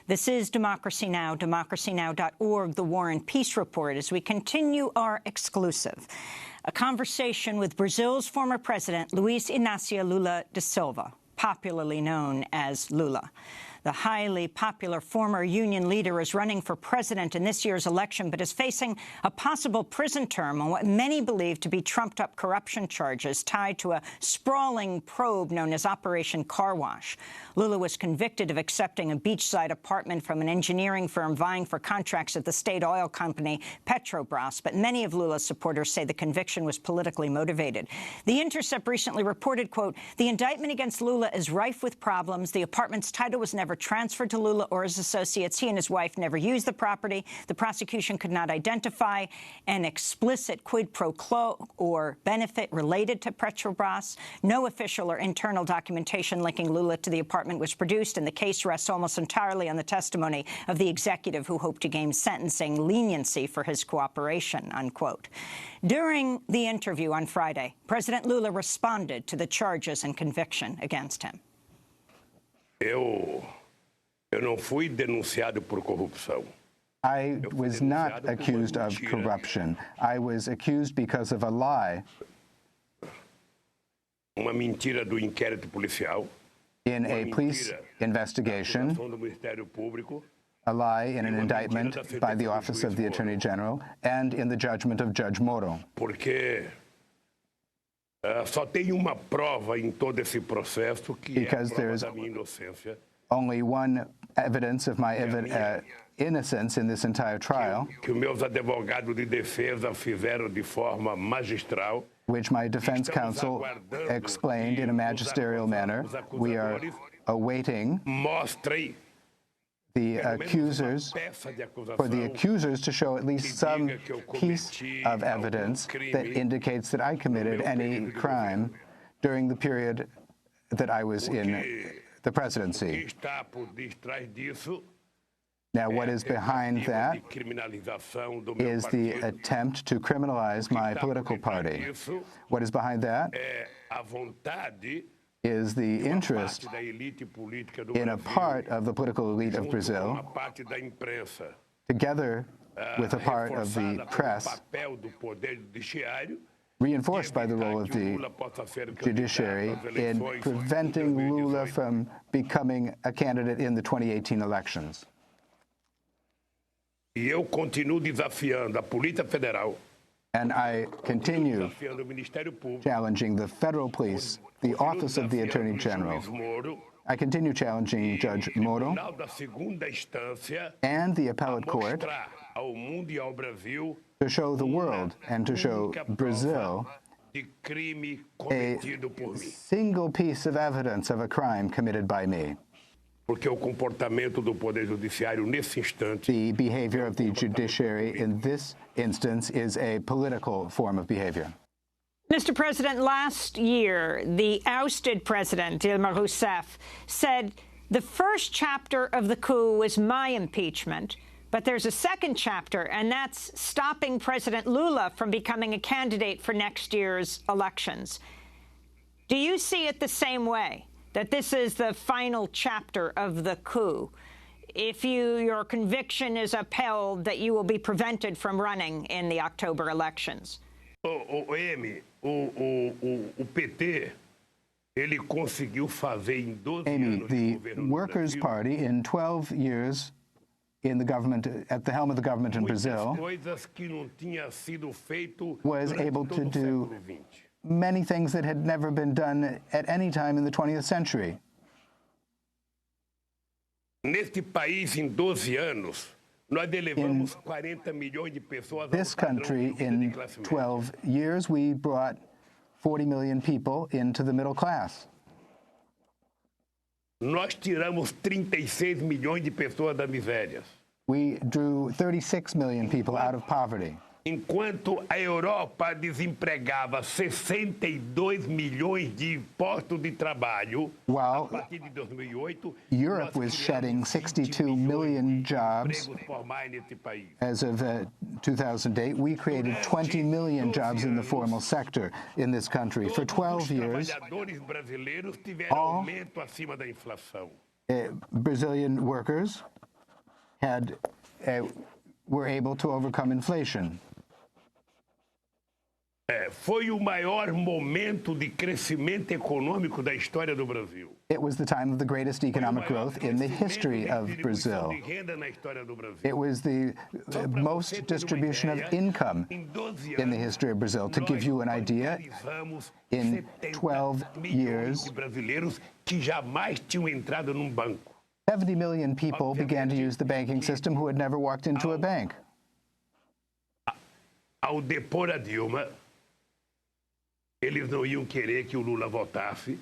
This is Democracy Now!, democracynow.org, the War and Peace Report, as we continue our exclusive, a conversation with Brazil's former president, Luiz Inácio Lula da Silva, popularly known as Lula. The highly popular former union leader is running for president in this year's election, but is facing a possible prison term on what many believe to be trumped-up corruption charges tied to a sprawling probe known as Operation Car Wash. Lula was convicted of accepting a beachside apartment from an engineering firm vying for contracts at the state oil company Petrobras, but many of Lula's supporters say the conviction was politically motivated. The Intercept recently reported, quote, "The indictment against Lula is rife with problems. The apartment's title was never transferred to Lula or his associates. He and his wife never used the property. The prosecution could not identify an explicit quid pro quo or benefit related to Petrobras. No official or internal documentation linking Lula to the apartment was produced, and the case rests almost entirely on the testimony of the executive who hoped to gain sentencing leniency for his cooperation," unquote. During the interview on Friday, President Lula responded to the charges and conviction against him. Eu não fui denunciado por corrupção. I was not accused of corruption. I was accused because of a lie. Uma mentira do inquérito policial. In a police investigation, a lie in an indictment by the Office of the Attorney General, and in the judgment of Judge Moro. Porque só tem uma prova em todo esse processo que é a prova da minha inocência. Only one evidence of my innocence in this entire trial, que meus advogados de defesa fizeram de forma magistral, which my defense counsel explained in a magisterial manner. We are awaiting the accusers, for the accusers to show at least some piece of evidence that indicates that I committed any crime during the period that I was in the presidency. Now, what is behind that is the attempt to criminalize my political party. What is behind that is the interest in a part of the political elite of Brazil, together with a part of the press, reinforced by the role of the judiciary in preventing Lula from becoming a candidate in the 2018 elections. E eu continuo desafiando a Polícia Federal. And I continue challenging the federal police, the Office of the Attorney General. I continue challenging Judge Moro and the appellate court to show the world and to show Brazil a single piece of evidence of a crime committed by me. Porque o comportamento do Poder Judiciário nesse instante, the behavior of the judiciary in this instance is a political form of behavior. Mr. President, last year, the ousted president, Dilma Rousseff, said the first chapter of the coup was my impeachment, but there's a second chapter, and that's stopping President Lula from becoming a candidate for next year's elections. Do you see it the same way, that this is the final chapter of the coup? If your conviction is upheld, that you will be prevented from running in the October elections? O PT, ele conseguiu fazer em 12 anos the Workers' Party, in 12 years in the government, at the helm of the government in Brazil, was able to do many things that had never been done at any time in the 20th century. Neste país, em 12 anos, nós elevamos 40 milhões de pessoas. This country, in 12 years, we brought 40 million people into the middle class. Nós tiramos 36 milhões de pessoas da miséria. We drew 36 million people out of poverty. Enquanto a Europa desempregava 62 milhões de postos de trabalho, a partir de 2008, Europe was shedding 62 million jobs. As of 2008, we created 20 million jobs in the formal sector in this country. For 12 years, all Brazilian workers were able to overcome inflation. Foi o maior momento de crescimento econômico da história do Brasil. It was the time of the greatest economic growth in the history of Brazil. It was the most distribution of income in the history of Brazil. To give you an idea, in 12 years, 70 million people began to use the banking system who had never walked into a bank. Ao depor a Dilma, eles não iam querer que o Lula votasse,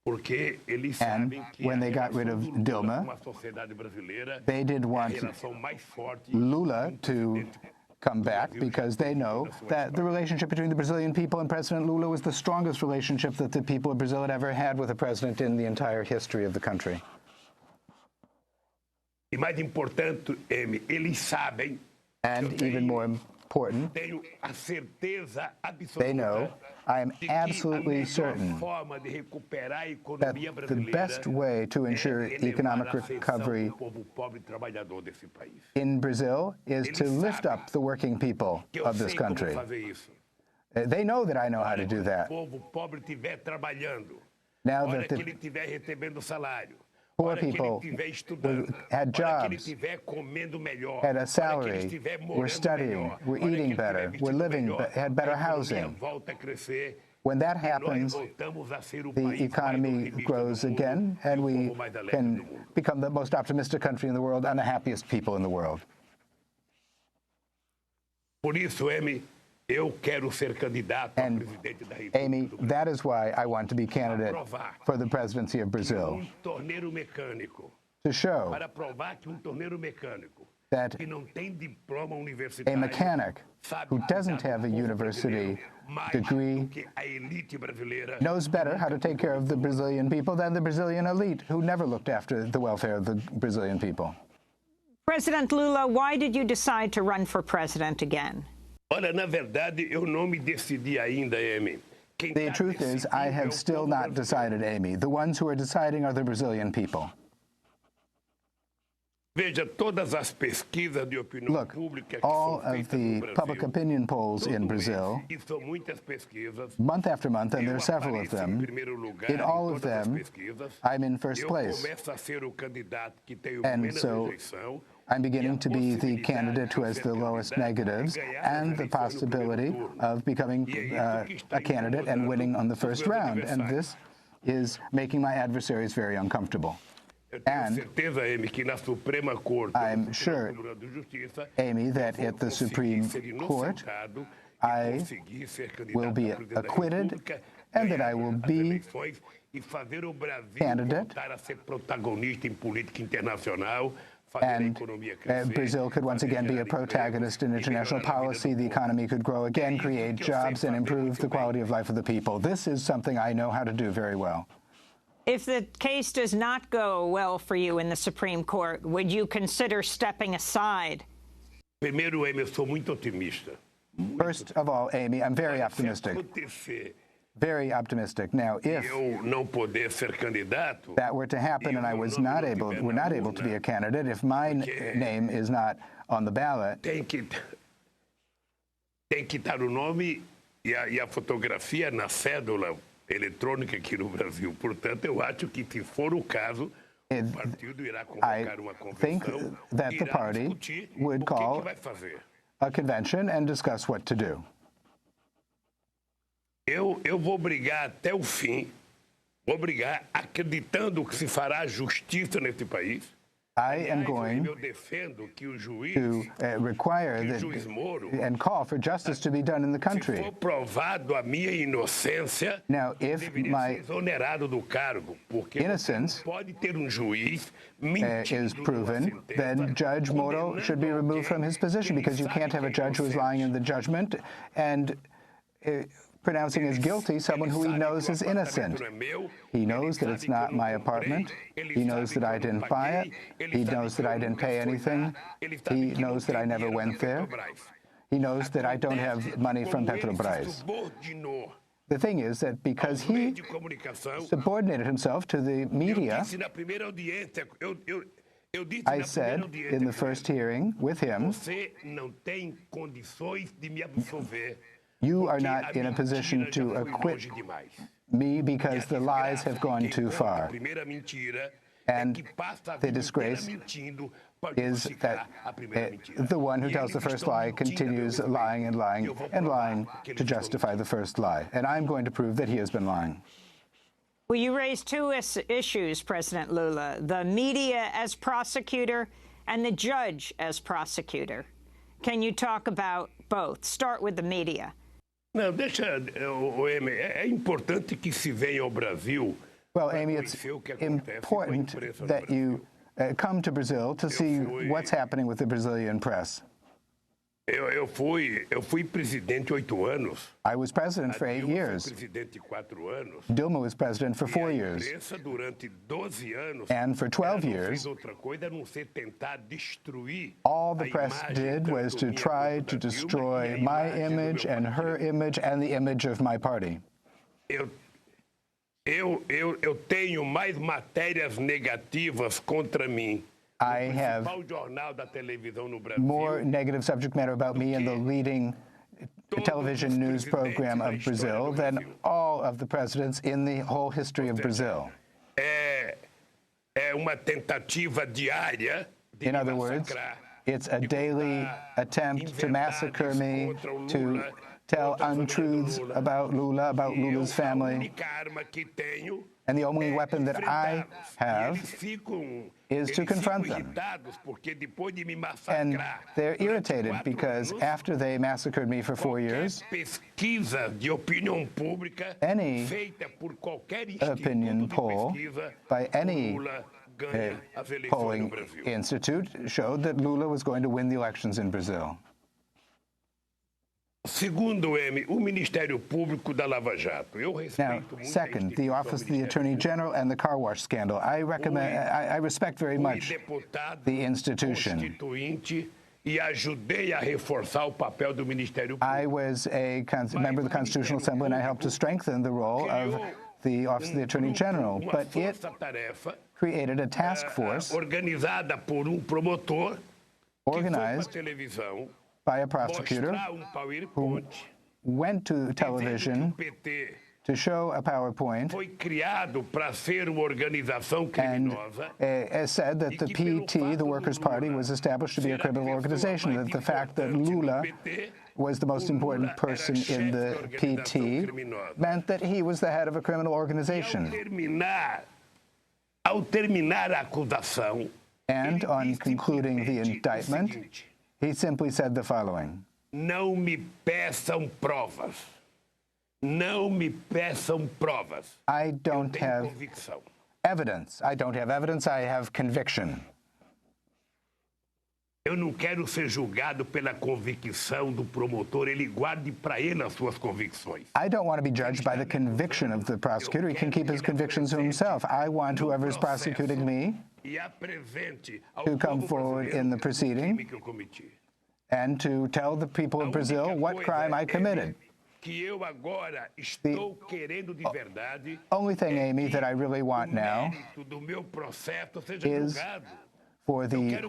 porque eles sabem que when they got rid of Dilma, they did want Lula to come back because they know that the relationship between the Brazilian people and President Lula was the strongest relationship that the people of Brazil had ever had with a president in the entire history of the country. E mais importante, eles sabem, and even more important, they know, I am absolutely certain that the best way to ensure economic recovery in Brazil is to lift up the working people of this country. They know that I know how to do that. Now that the poor people had jobs, had a salary, were studying, were eating better, were living, had better housing. When that happens, the economy grows again, and we can become the most optimistic country in the world and the happiest people in the world. And, Amy, that is why I want to be candidate for the presidency of Brazil, to show that a mechanic who doesn't have a university degree knows better how to take care of the Brazilian people than the Brazilian elite, who never looked after the welfare of the Brazilian people. President Lula, why did you decide to run for president again? Olha, na verdade, eu não me decidi ainda, Amy. The truth is, I have still not decided, Amy. The ones who are deciding are the Brazilian people. Veja, todas as pesquisas de opinião Look, pública que all são of feitas no the Brasil, public opinion polls in Brazil, e são muitas pesquisas, month after month, and there are several of them, in all of them, I'm in first place. And so I'm beginning to be the candidate who has the lowest negatives and the possibility of becoming a candidate and winning on the first round. And this is making my adversaries very uncomfortable. And I'm sure, Amy, that at the Supreme Court, I will be acquitted and that I will be candidate, and Brazil could once again be a protagonist in international policy. The economy could grow again, create jobs, and improve the quality of life of the people. This is something I know how to do very well. If the case does not go well for you in the Supreme Court, would you consider stepping aside? Primeiro, Amy, eu sou muito otimista. First of all, Amy, I'm very optimistic. Very optimistic. Now, if that were to happen and I were not able to be a candidate, if my name is not on the ballot, tem que estar o nome e a fotografia na cédula eletrônica aqui no Brasil. Portanto, eu acho que, se for o caso, o partido irá convocar uma convenção that the party would call a convention and discuss what to do. Eu vou brigar até o fim, vou brigar acreditando que se fará justiça nesse país. I am going to require that and call for justice to be done in the country. Now, if my innocence is proven, then Judge Moro should be removed from his position, because you can't have a judge who is lying in the judgment and pronouncing as guilty someone who he knows is innocent. He knows that it's not my apartment. He knows that I didn't buy it. He knows that I didn't pay anything. He knows that I never went there. He knows that I don't have money from Petrobras. The thing is that because he subordinated himself to the media, I said in the first hearing with him, you are not in a position to acquit me because the lies have gone too far. And the disgrace is that the one who tells the first lie continues lying and lying and lying to justify the first lie. And I'm going to prove that he has been lying. Well, you raised two issues, President Lula, the media as prosecutor and the judge as prosecutor. Can you talk about both? Start with the media. Não, deixa, Amy, é importante que se venha ao Brasil. Well, Amy, it's important that you come to Brazil to see what's happening with the Brazilian press. Eu fui presidente 8 anos. I was president for 8 years. Presidente 4 anos. Dilma was president for 4 years. Durante 12 anos, and for 12 years, all the press did was to try to destroy my image and her image and the image of my party. Eu tenho mais matérias negativas contra mim. I have more negative subject matter about me in the leading television news program of Brazil than all of the presidents in the whole history of Brazil. In other words, it's a daily attempt to massacre me, to tell untruths about Lula's family. And the only weapon that I have is to confront them. And they're irritated because after they massacred me for 4 years, any opinion poll by any polling institute showed that Lula was going to win the elections in Brazil. Segundo, o Ministério Público da Lava Jato. Now, second, the Office of the Attorney General and the car wash scandal. I respect very much the institution. I was a member of the Constitutional Assembly, and I helped to strengthen the role of the Office of the Attorney General. But it created a task force organized by a prosecutor who went to television to show a PowerPoint and said that the PT, the Workers' Party, was established to be a criminal organization, that the fact that Lula was the most important person in the PT meant that he was the head of a criminal organization. And on concluding the indictment, he simply said the following. Não me peçam provas. Não me peçam provas. I don't have evidence. I don't have evidence. I have conviction. Eu não quero ser julgado pela convicção do promotor. Ele guarde para ele as suas convicções. I don't want to be judged by the conviction of the prosecutor. He can keep his convictions to himself. I want whoever's prosecuting me to come forward in the proceeding and to tell the people of Brazil what crime I committed. The only thing, Amy, that I really want now is for the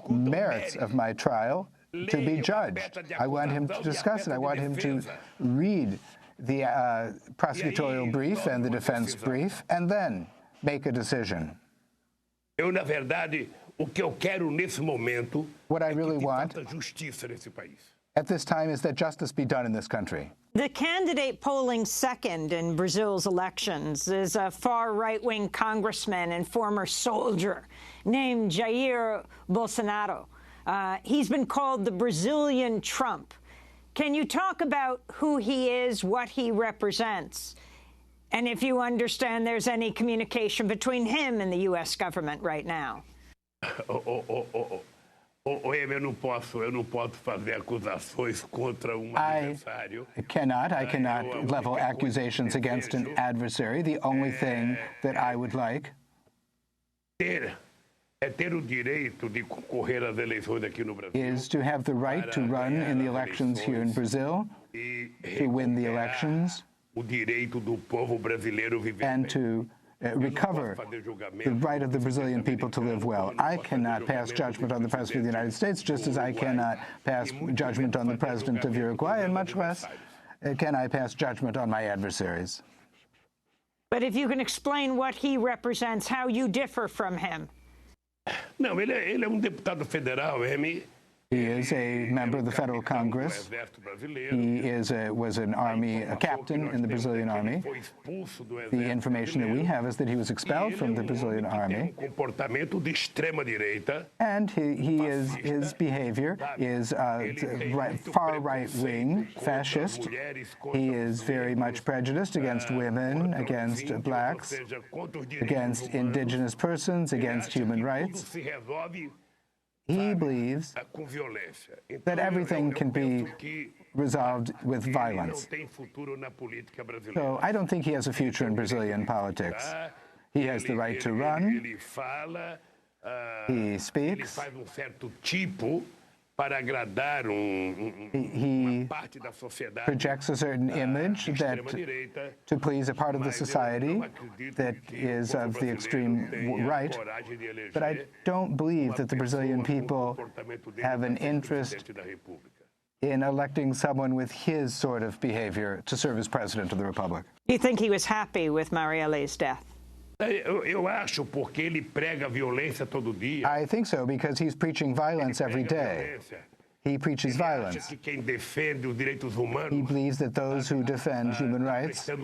merits of my trial to be judged. I want him to discuss it. I want him to read the prosecutorial brief and the defense brief and then make a decision. Eu, na verdade, o que eu quero nesse momento what I really want justiça nesse país. At this time is that justice be done in this country. The candidate polling second in Brazil's elections is a far right-wing congressman and former soldier named Jair Bolsonaro. He's been called the Brazilian Trump. Can you talk about who he is, what he represents? And if you understand there's any communication between him and the U.S. government right now. Eu não posso fazer acusações contra adversário. I cannot level accusations against an adversary. The only thing that I would like ter o direito de concorrer às eleições aqui no Brasil. Is to have the right to run in the elections here in Brazil, to win the elections, o direito do povo brasileiro viver and to recover the right of the Brazilian people to live well. I cannot pass judgment on the President of the United States, just as I cannot pass judgment on the President of Uruguay, and much less can I pass judgment on my adversaries. But if you can explain what he represents, how you differ from him. Não, ele é deputado federal, He is a member of the federal Congress. He was a captain in the Brazilian army. The information that we have is that he was expelled from the Brazilian army. And his behavior is far right-wing, fascist. He is very much prejudiced against women, against blacks, against indigenous persons, against human rights. He believes that everything can be resolved with violence. So I don't think he has a future in Brazilian politics. He has the right to run. He speaks. He projects a certain image that to please a part of the society that is of the extreme right. But I don't believe that the Brazilian people have an interest in electing someone with his sort of behavior to serve as president of the Republic. Do you think he was happy with Marielle's death? Eu acho porque ele prega violência todo dia. I think so, because he's preaching violence every day. He preaches violence. He believes that those who defend human rights are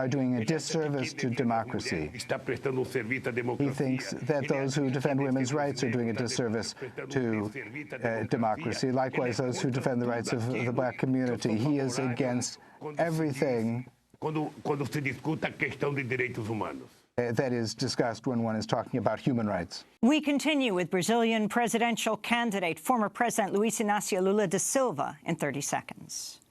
doing a disservice to democracy. He thinks that those who defend women's rights are doing a disservice to democracy. Likewise, those who defend the rights of the black community. He is against everything quando se discuta a questão de direitos humanos. That is discussed when one is talking about human rights. We continue with Brazilian presidential candidate, former President Luiz Inácio Lula da Silva, in 30 seconds.